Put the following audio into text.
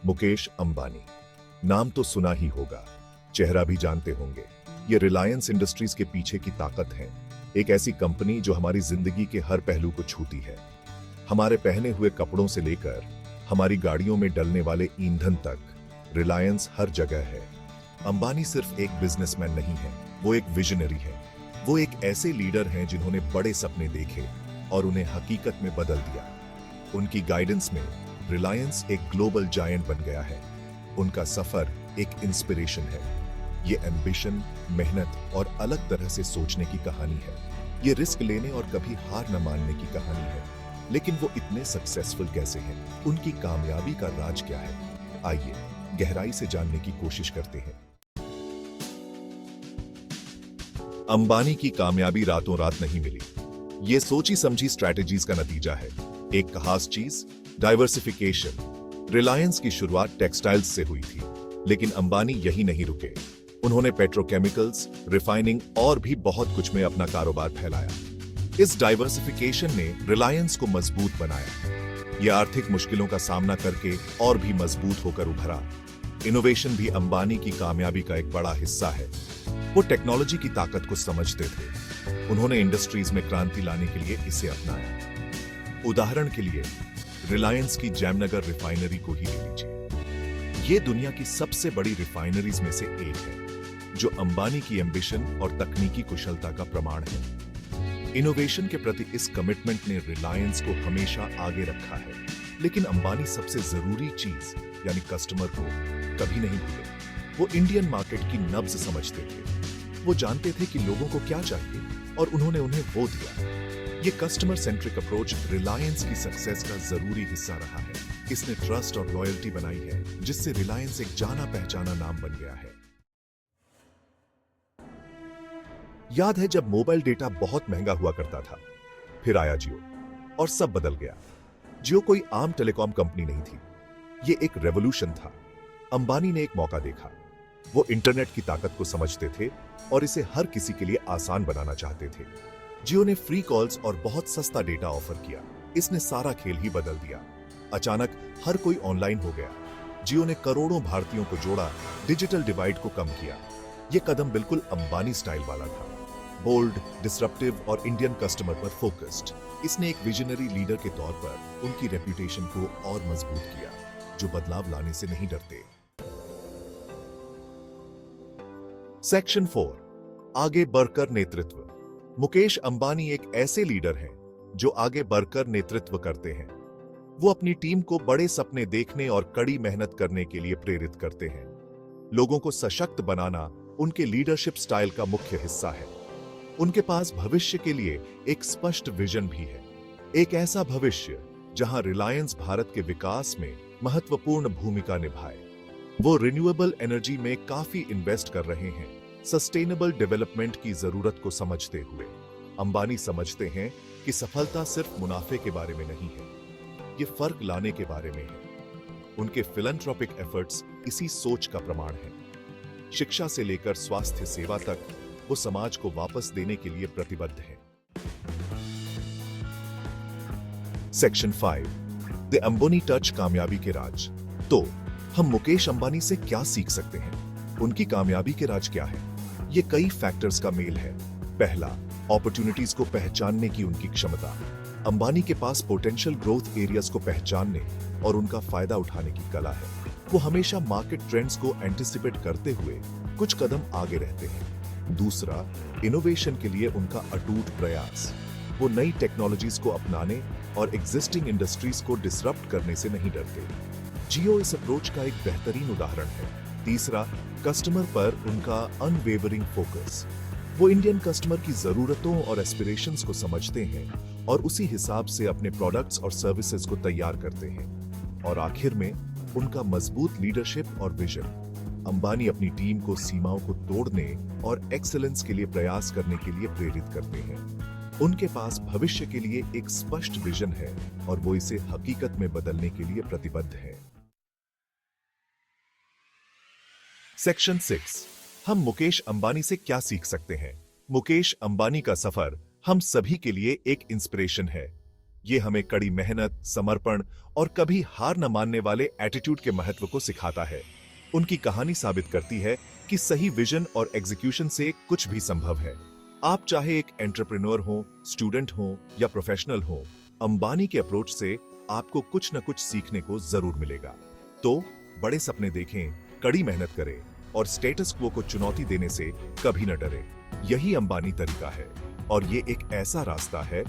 मुकेश अंबानी, नाम तो सुना ही होगा, चेहरा भी जानते होंगे। ये रिलायंस इंडस्ट्रीज के पीछे की ताकत है, एक ऐसी कंपनी जो हमारी जिंदगी के हर पहलू को छूती है। हमारे पहने हुए कपड़ों से लेकर हमारी गाड़ियों में डलने वाले ईंधन तक, रिलायंस हर जगह है। अंबानी सिर्फ एक बिजनेसमैन नहीं है, वो एक विजनरी है। वो एक ऐसे लीडर हैं जिन्होंने बड़े सपने देखे और उन्हें हकीकत में बदल दिया। उनकी गाइडेंस में रिलायंस एक ग्लोबल जायंट बन गया है। उनका सफर एक इंस्पिरेशन है। ये एम्बिशन, मेहनत और अलग तरह से सोचने की कहानी है। ये रिस्क लेने और कभी हार न मानने की कहानी है। लेकिन वो इतने सक्सेसफुल कैसे हैं? उनकी कामयाबी का राज क्या है? आइए गहराई से जानने की कोशिश करते हैं। अंबानी की कामयाबी रातों रात नहीं मिली। ये सोची समझी स्ट्रैटेजीज का नतीजा है। एक खास चीज, डाइवर्सिफिकेशन। रिलायंस की शुरुआत टेक्सटाइल्स से हुई थी, लेकिन अंबानी यही नहीं रुके। उन्होंने पेट्रोकेमिकल्स, रिफाइनिंग और भी बहुत कुछ में अपना कारोबार फैलाया। इस डाइवर्सिफिकेशन ने रिलायंस को मजबूत बनाया। यह आर्थिक मुश्किलों का सामना करके और भी मजबूत होकर उभरा। इनोवेशन भी अंबानी की कामयाबी का एक बड़ा हिस्सा है। वो टेक्नोलॉजी की ताकत को समझते थे। उन्होंने इंडस्ट्रीज में क्रांति लाने के लिए इसे अपनाया। उदाहरण के लिए रिलायंस की जामनगर रिफाइनरी को ही ले लीजिए। ये दुनिया की सबसे बड़ी रिफाइनरीज में से एक है, जो अंबानी की एम्बिशन और तकनीकी कुशलता का प्रमाण है। इनोवेशन के प्रति इस कमिटमेंट ने रिलायंस को हमेशा आगे रखा है। लेकिन अंबानी सबसे जरूरी चीज यानी कस्टमर को कभी नहीं भूले। वो इंडियन मार्केट की नब्ज समझते थे। वो जानते थे कि लोगों को क्या चाहिए और उन्होंने उन्हें वो दिया। ये कस्टमर सेंट्रिक अप्रोच रिलायंस की सक्सेस का जरूरी हिस्सा रहा है। इसने ट्रस्ट और लॉयल्टी बनाई है, जिससे रिलायंस एक जाना पहचाना नाम बन गया है। याद है जब मोबाइल डेटा बहुत महंगा हुआ करता था, फिर आया जियो और सब बदल गया। जियो कोई आम टेलीकॉम कंपनी नहीं थी, ये एक रेवोल्यूशन था। अंबानी ने एक मौका देखा। वो इंटरनेट की ताकत को समझते थे और इसे हर किसी के लिए आसान बनाना चाहते थे। जियो ने फ्री कॉल्स और बहुत सस्ता डेटा ऑफर किया। इसने सारा खेल ही बदल दिया। अचानक हर कोई ऑनलाइन हो गया। जियो ने करोड़ों भारतीयों को जोड़ा, डिजिटल डिवाइड को कम किया। यह कदम बिल्कुल अंबानी स्टाइल वाला था। बोल्ड, डिसरप्टिव और इंडियन कस्टमर पर फोकस्ड। इसने एक विजनरी लीडर के तौर पर उनकी रेप्यूटेशन को और मजबूत किया, जो बदलाव लाने से नहीं डरते। सेक्शन 4, आगे बढ़कर नेतृत्व। मुकेश अंबानी एक ऐसे लीडर हैं जो आगे बढ़कर नेतृत्व करते हैं। वो अपनी टीम को बड़े सपने देखने और कड़ी मेहनत करने के लिए प्रेरित करते हैं। लोगों को सशक्त बनाना उनके लीडरशिप स्टाइल का मुख्य हिस्सा है। उनके पास भविष्य के लिए एक स्पष्ट विजन भी है। एक ऐसा भविष्य जहां रिलायंस भारत के विकास में महत्वपूर्ण भूमिका निभाए। वो रिन्यूएबल एनर्जी में काफी इन्वेस्ट कर रहे हैं, सस्टेनेबल डेवलपमेंट की जरूरत को समझते हुए। अंबानी समझते हैं कि सफलता सिर्फ मुनाफे के बारे में नहीं है, ये फर्क लाने के बारे में है। उनके फिलैंथ्रोपिक एफर्ट्स इसी सोच का प्रमाण है। शिक्षा से लेकर स्वास्थ्य सेवा तक वो समाज को वापस देने के लिए प्रतिबद्ध है। सेक्शन 5, द अंबानी टच, कामयाबी के राज। तो हम मुकेश अंबानी से क्या सीख सकते हैं? उनकी कामयाबी के राज क्या है? ये कई फैक्टर्स का मेल है। पहला, अपॉर्चुनिटीज को पहचानने की उनकी क्षमता। अंबानी के पास पोटेंशियल ग्रोथ एरियाज को पहचानने और उनका फायदा उठाने की कला है। वो हमेशा मार्केट ट्रेंड्स को एंटिसिपेट करते हुए कुछ कदम आगे रहते हैं। दूसरा, इनोवेशन के लिए उनका अटूट प्रयास। वो नई टेक्नोलॉजीज को अपनाने और एग्जिस्टिंग इंडस्ट्रीज को डिसरप्ट करने से नहीं डरते। जियो इस अप्रोच का एक बेहतरीन उदाहरण है। तीसरा, कस्टमर पर उनका अनवेवरिंग फोकस। वो इंडियन कस्टमर की जरूरतों और एस्पिरेशंस को समझते हैं और उसी हिसाब से अपने प्रोडक्ट्स और सर्विसेज को तैयार करते हैं। और आखिर में उनका मजबूत लीडरशिप और विजन। अंबानी अपनी टीम को सीमाओं को तोड़ने और एक्सीलेंस के लिए प्रयास करने के लिए प्रेरित करते हैं। उनके पास भविष्य के लिए एक स्पष्ट विजन है और वो इसे हकीकत में बदलने के लिए प्रतिबद्ध है। सेक्शन 6, हम मुकेश अंबानी से क्या सीख सकते हैं? मुकेश अंबानी का सफर हम सभी के लिए एक इंस्पिरेशन है। ये हमें कड़ी मेहनत, समर्पण और कभी हार न मानने वाले एटीट्यूड के महत्व को सिखाता है। उनकी कहानी साबित करती है कि सही विजन और एग्जीक्यूशन से कुछ भी संभव है। आप चाहे एक एंटरप्रेन्योर हो, स्टूडेंट हो या प्रोफेशनल हो, अंबानी के अप्रोच से आपको कुछ न कुछ सीखने को जरूर मिलेगा। तो बड़े सपने देखें, कड़ी मेहनत करें और स्टेटस क्वो को चुनौती देने से कभी न डरे। यही अंबानी तरीका है और ये एक ऐसा रास्ता है